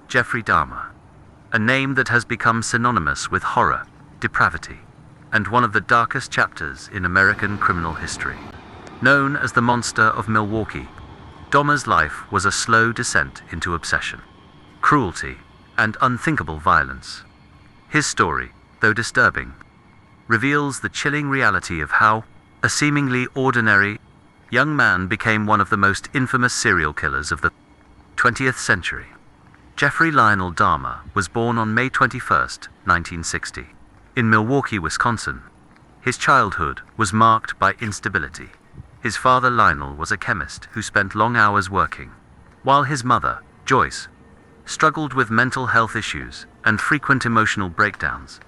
Jeffrey Dahmer, a name that has become synonymous with horror, depravity, and one of the darkest chapters in American criminal history. Known as the Monster of Milwaukee, Dahmer's life was a slow descent into obsession, cruelty, and unthinkable violence. His story, though disturbing, reveals the chilling reality of how a seemingly ordinary young man became one of the most infamous serial killers of the 20th century. Jeffrey Lionel Dahmer was born on May 21, 1960, in Milwaukee, Wisconsin. His childhood was marked by instability. His father Lionel was a chemist who spent long hours working, while his mother, Joyce, struggled with mental health issues and frequent emotional breakdowns.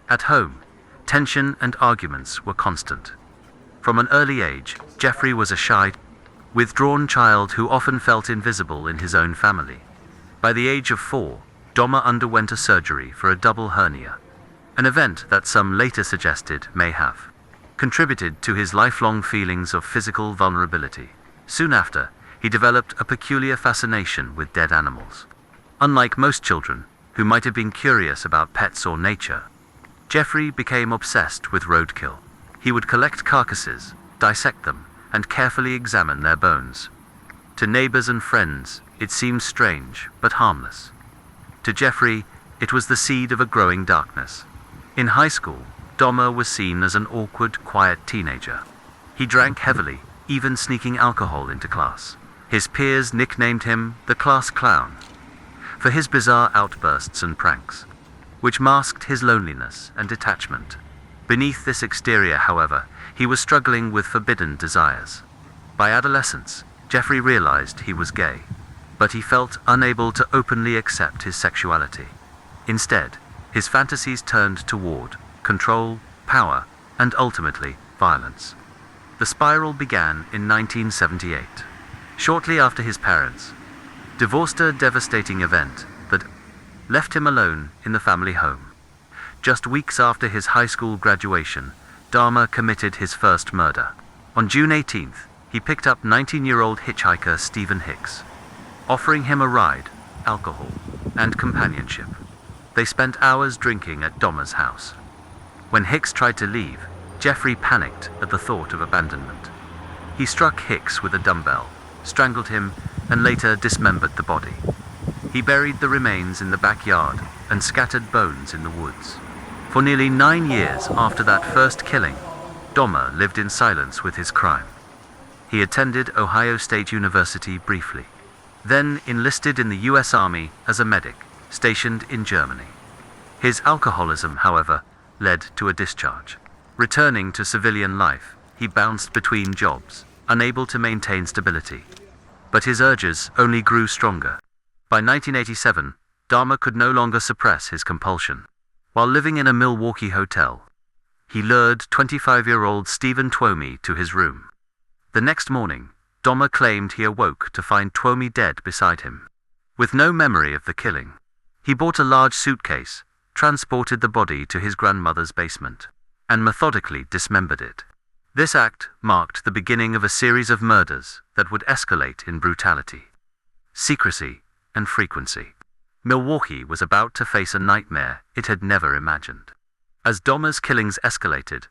At home, tension and arguments were constant. From an early age, Jeffrey was a shy, withdrawn child who often felt invisible in his own family. By the age of 4, Dahmer underwent a surgery for a double hernia, an event that some later suggested may have contributed to his lifelong feelings of physical vulnerability. Soon after, he developed a peculiar fascination with dead animals. Unlike most children, who might have been curious about pets or nature, Jeffrey became obsessed with roadkill. He would collect carcasses, dissect them, and carefully examine their bones. To neighbors and friends, it seemed strange but harmless. To Jeffrey, it was the seed of a growing darkness. In high school, Dahmer was seen as an awkward, quiet teenager. He drank heavily, even sneaking alcohol into class. His peers nicknamed him the class clown for his bizarre outbursts and pranks, which masked his loneliness and detachment. Beneath this exterior, however, he was struggling with forbidden desires. By adolescence, Jeffrey realized he was gay, but he felt unable to openly accept his sexuality. Instead, his fantasies turned toward control, power, and ultimately, violence. The spiral began in 1978. Shortly after his parents divorced, a devastating event that left him alone in the family home. Just weeks after his high school graduation, Dahmer committed his first murder. On June 18th, he picked up 19-year-old hitchhiker Stephen Hicks, offering him a ride, alcohol, and companionship. They spent hours drinking at Dahmer's house. When Hicks tried to leave, Jeffrey panicked at the thought of abandonment. He struck Hicks with a dumbbell, strangled him, and later dismembered the body. He buried the remains in the backyard and scattered bones in the woods. For nearly 9 years after that first killing, Dahmer lived in silence with his crime. He attended Ohio State University briefly, then enlisted in the U.S. Army as a medic stationed in Germany. His alcoholism, however, led to a discharge. Returning to civilian life, he bounced between jobs, unable to maintain stability. But his urges only grew stronger. By 1987, Dahmer could no longer suppress his compulsion. While living in a Milwaukee hotel, he lured 25-year-old Stephen Twomey to his room. The next morning, Dahmer claimed he awoke to find Twomey dead beside him. With no memory of the killing, he bought a large suitcase, transported the body to his grandmother's basement, and methodically dismembered it. This act marked the beginning of a series of murders that would escalate in brutality, secrecy, and frequency. Milwaukee was about to face a nightmare it had never imagined. As Dahmer's killings escalated,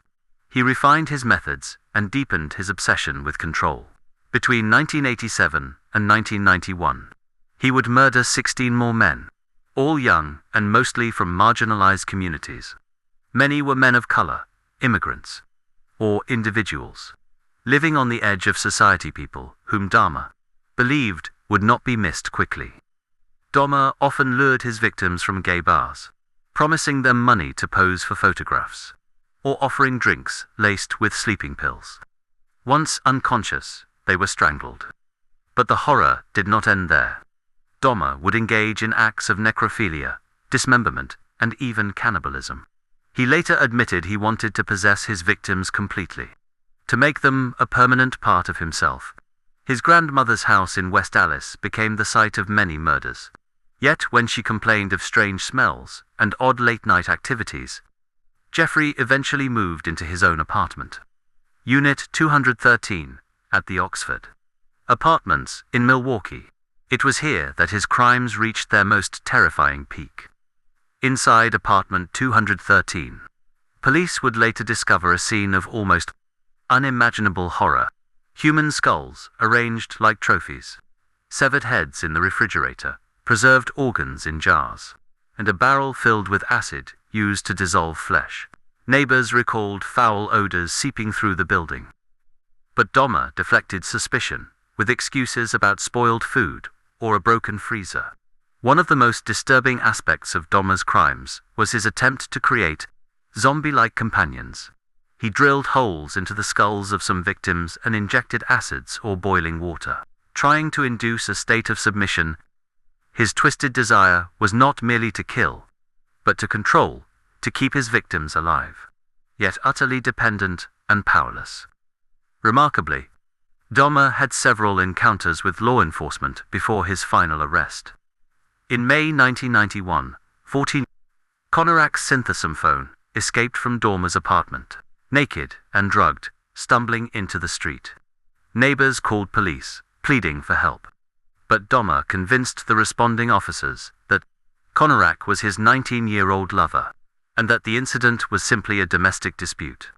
he refined his methods and deepened his obsession with control. Between 1987 and 1991, he would murder 16 more men, all young and mostly from marginalized communities. Many were men of color, immigrants, or individuals living on the edge of society, people whom Dahmer believed would not be missed quickly. Dahmer often lured his victims from gay bars, promising them money to pose for photographs, or offering drinks laced with sleeping pills. Once unconscious, they were strangled. But the horror did not end there. Dahmer would engage in acts of necrophilia, dismemberment, and even cannibalism. He later admitted he wanted to possess his victims completely, to make them a permanent part of himself. His grandmother's house in West Allis became the site of many murders. Yet when she complained of strange smells and odd late-night activities, Jeffrey eventually moved into his own apartment. Unit 213 at the Oxford Apartments in Milwaukee. It was here that his crimes reached their most terrifying peak. Inside apartment 213, police would later discover a scene of almost unimaginable horror. Human skulls arranged like trophies, severed heads in the refrigerator, preserved organs in jars, and a barrel filled with acid used to dissolve flesh. Neighbors recalled foul odors seeping through the building. But Dahmer deflected suspicion with excuses about spoiled food or a broken freezer. One of the most disturbing aspects of Dahmer's crimes was his attempt to create zombie-like companions. He drilled holes into the skulls of some victims and injected acids or boiling water, trying to induce a state of submission. His twisted desire was not merely to kill, but to control, to keep his victims alive, yet utterly dependent and powerless. Remarkably, Dahmer had several encounters with law enforcement before his final arrest. In May 1991, 14 Konarak's synthesome phone escaped from Dahmer's apartment, naked and drugged, stumbling into the street. Neighbors called police, pleading for help. But Dahmer convinced the responding officers that Konarak was his 19-year-old lover, and that the incident was simply a domestic dispute.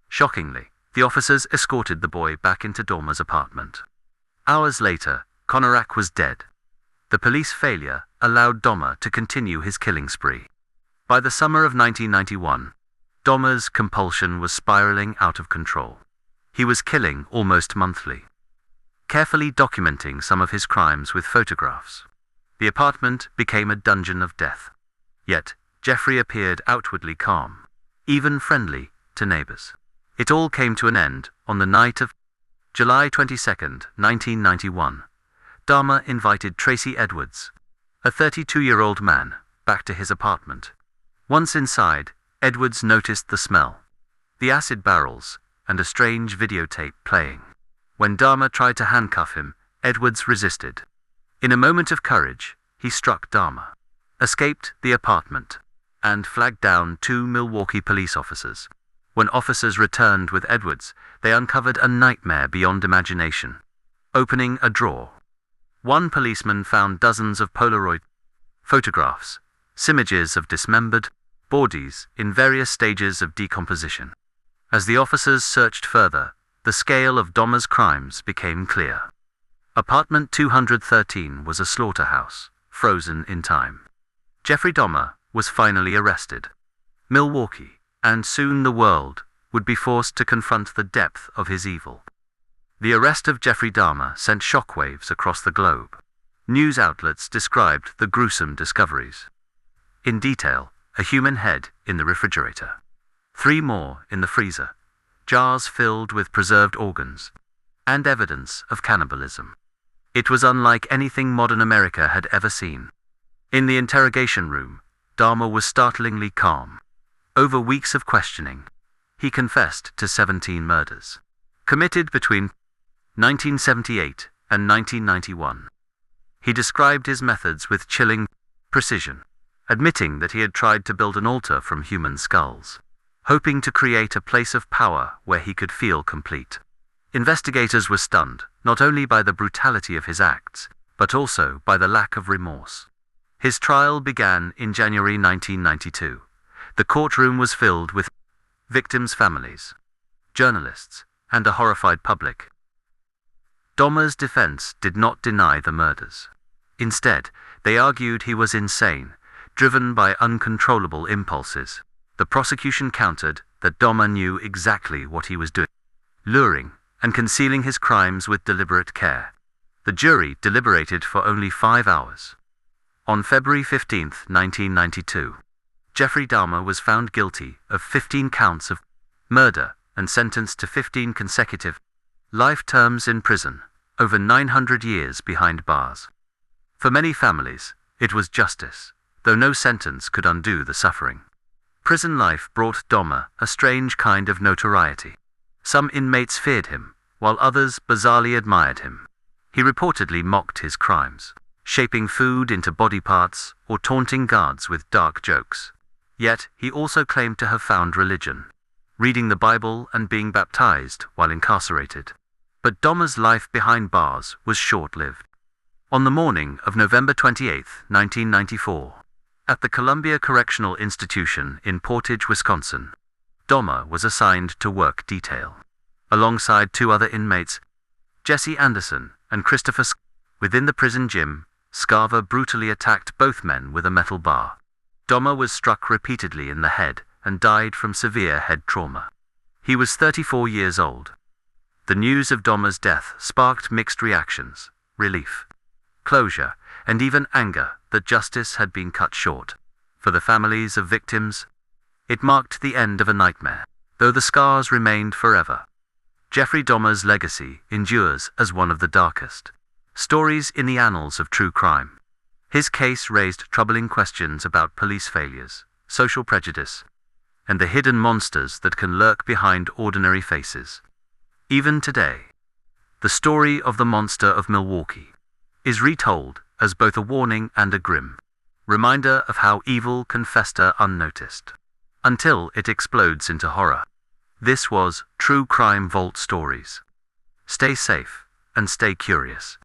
Shockingly, the officers escorted the boy back into Dahmer's apartment. Hours later, Konarak was dead. The police failure allowed Dahmer to continue his killing spree. By the summer of 1991, Dahmer's compulsion was spiraling out of control. He was killing almost monthly, carefully documenting some of his crimes with photographs. The apartment became a dungeon of death. Yet, Jeffrey appeared outwardly calm, even friendly to neighbors. It all came to an end on the night of July 22, 1991. Dahmer invited Tracy Edwards, a 32-year-old man, back to his apartment. Once inside, Edwards noticed the smell, the acid barrels, and a strange videotape playing. When Dahmer tried to handcuff him, Edwards resisted. In a moment of courage, he struck Dahmer, escaped the apartment, and flagged down 2 Milwaukee police officers. When officers returned with Edwards, they uncovered a nightmare beyond imagination. Opening a drawer, one policeman found dozens of Polaroid photographs, images of dismembered bodies in various stages of decomposition. As the officers searched further, the scale of Dahmer's crimes became clear. Apartment 213 was a slaughterhouse, frozen in time. Jeffrey Dahmer was finally arrested. Milwaukee, and soon the world, would be forced to confront the depth of his evil. The arrest of Jeffrey Dahmer sent shockwaves across the globe. News outlets described the gruesome discoveries. In detail, a human head in the refrigerator, 3 more in the freezer, jars filled with preserved organs, and evidence of cannibalism. It was unlike anything modern America had ever seen. In the interrogation room, Dahmer was startlingly calm. Over weeks of questioning, he confessed to 17 murders, committed between 1978 and 1991. He described his methods with chilling precision, admitting that he had tried to build an altar from human skulls, hoping to create a place of power where he could feel complete. Investigators were stunned, not only by the brutality of his acts, but also by the lack of remorse. His trial began in January 1992. The courtroom was filled with victims' families, journalists, and a horrified public. Dahmer's defense did not deny the murders. Instead, they argued he was insane, driven by uncontrollable impulses. The prosecution countered that Dahmer knew exactly what he was doing, luring and concealing his crimes with deliberate care. The jury deliberated for only 5 hours. On February 15, 1992, Jeffrey Dahmer was found guilty of 15 counts of murder and sentenced to 15 consecutive life terms in prison, over 900 years behind bars. For many families, it was justice, though no sentence could undo the suffering. Prison life brought Dahmer a strange kind of notoriety. Some inmates feared him, while others bizarrely admired him. He reportedly mocked his crimes, shaping food into body parts or taunting guards with dark jokes. Yet he also claimed to have found religion, reading the Bible and being baptized while incarcerated. But Dahmer's life behind bars was short-lived. On the morning of November 28, 1994, at the Columbia Correctional Institution in Portage, Wisconsin, Dahmer was assigned to work detail. Alongside two other inmates, Jesse Anderson and Christopher within the prison gym, Scarver brutally attacked both men with a metal bar. Dahmer was struck repeatedly in the head and died from severe head trauma. He was 34 years old. The news of Dahmer's death sparked mixed reactions: relief, closure, and even anger that justice had been cut short. For the families of victims, it marked the end of a nightmare, though the scars remained forever. Jeffrey Dahmer's legacy endures as one of the darkest stories in the annals of true crime. His case raised troubling questions about police failures, social prejudice, and the hidden monsters that can lurk behind ordinary faces. Even today, the story of the monster of Milwaukee is retold as both a warning and a grim reminder of how evil can fester unnoticed until it explodes into horror. This was True Crime Vault Stories. Stay safe and stay curious.